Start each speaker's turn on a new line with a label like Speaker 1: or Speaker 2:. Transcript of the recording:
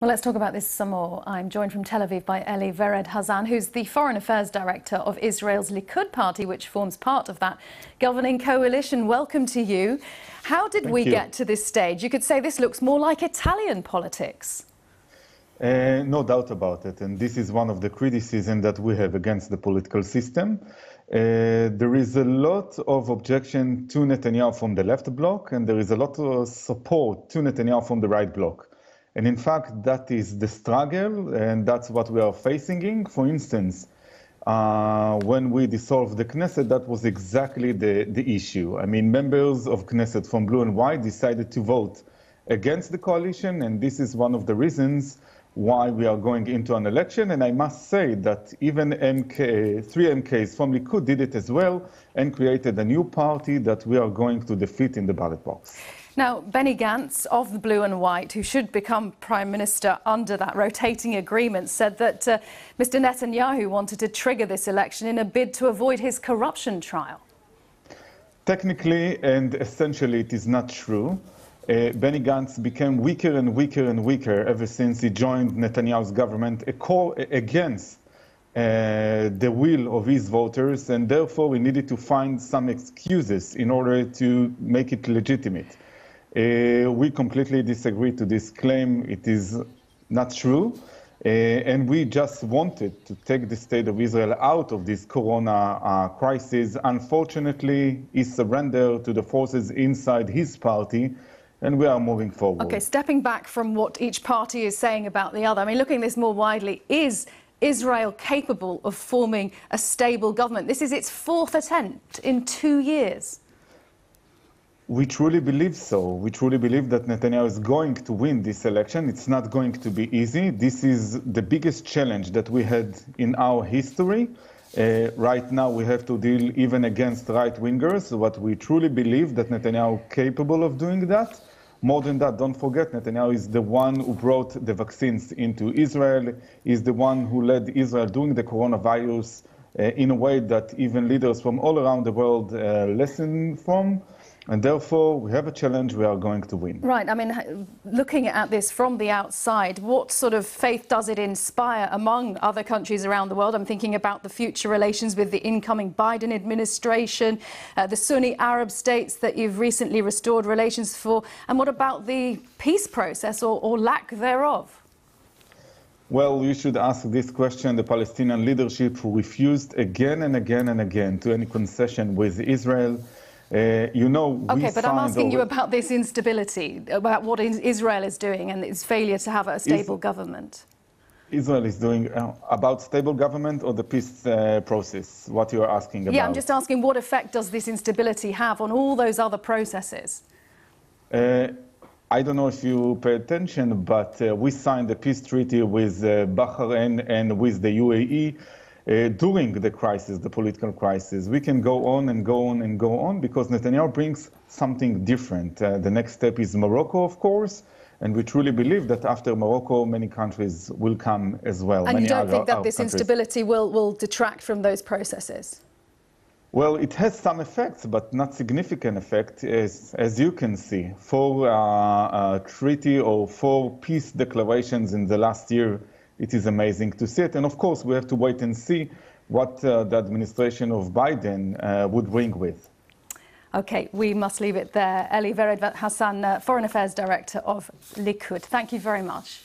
Speaker 1: Well, let's talk about this some more. I'm joined from Tel Aviv by Eli Vered Hazan, who's the Foreign Affairs Director of Israel's Likud party, which forms part of that governing coalition. Welcome to you. How did we get to this stage? You could say this looks more like Italian politics.
Speaker 2: No doubt about it. And this is one of the criticisms that we have against the political system. There is a lot of objection to Netanyahu from the left bloc, and there is a lot of support to Netanyahu from the right bloc. And in fact, that is the struggle, and that's what we are facing. For instance, when we dissolved the Knesset, that was exactly the issue. I mean, members of Knesset from blue and white decided to vote against the coalition, and this is one of the reasons why we are going into an election. And I must say that even three MKs from Likud did it as well and created a new party that we are going to defeat in the ballot box.
Speaker 1: Now, Benny Gantz of the Blue and White, who should become Prime Minister under that rotating agreement, said that Mr. Netanyahu wanted to trigger this election in a bid to avoid his corruption trial.
Speaker 2: Technically and essentially, it is not true. Benny Gantz became weaker and weaker and weaker ever since he joined Netanyahu's government against the will of his voters, and therefore we needed to find some excuses in order to make it legitimate. We completely disagree to this claim. It is not true. And we just wanted to take the state of Israel out of this corona crisis. Unfortunately, he surrendered to the forces inside his party, and we are moving forward.
Speaker 1: Okay, stepping back from what each party is saying about the other, I mean, looking at this more widely, is Israel capable of forming a stable government? This is its fourth attempt in 2 years.
Speaker 2: We truly believe so. We truly believe that Netanyahu is going to win this election. It's not going to be easy. This is the biggest challenge that we had in our history. Right now, we have to deal even against right-wingers, but we truly believe that Netanyahu is capable of doing that. More than that, don't forget, Netanyahu is the one who brought the vaccines into Israel, is the one who led Israel during the coronavirus in a way that even leaders from all around the world listen from. And therefore, we have a challenge we are going to win.
Speaker 1: Right. I mean, looking at this from the outside, what sort of faith does it inspire among other countries around the world? I'm thinking about the future relations with the incoming Biden administration, the Sunni Arab states that you've recently restored relations for. And what about the peace process or lack thereof?
Speaker 2: Well, you should ask this question the Palestinian leadership, who refused again and again and again to any concession with Israel.
Speaker 1: Okay, but I'm asking you about this instability, about what Israel is doing and its failure to have a stable government.
Speaker 2: Israel is doing about stable government or the peace process, what you're asking about?
Speaker 1: Yeah, I'm just asking what effect does this instability have on all those other processes?
Speaker 2: I don't know if you pay attention, but we signed a peace treaty with Bahrain and with the UAE. During the crisis, the political crisis. We can go on and go on and go on because Netanyahu brings something different. The next step is Morocco, of course, and we truly believe that after Morocco, many countries will come as well.
Speaker 1: And you don't think that this instability will detract from those processes?
Speaker 2: Well, it has some effects, but not significant effect, as you can see. 4 treaty or 4 peace declarations in the last year. It is amazing to see it. And of course, we have to wait and see what the administration of Biden would bring with.
Speaker 1: OK, we must leave it there. Eli Vered Hazan, Foreign Affairs Director of Likud. Thank you very much.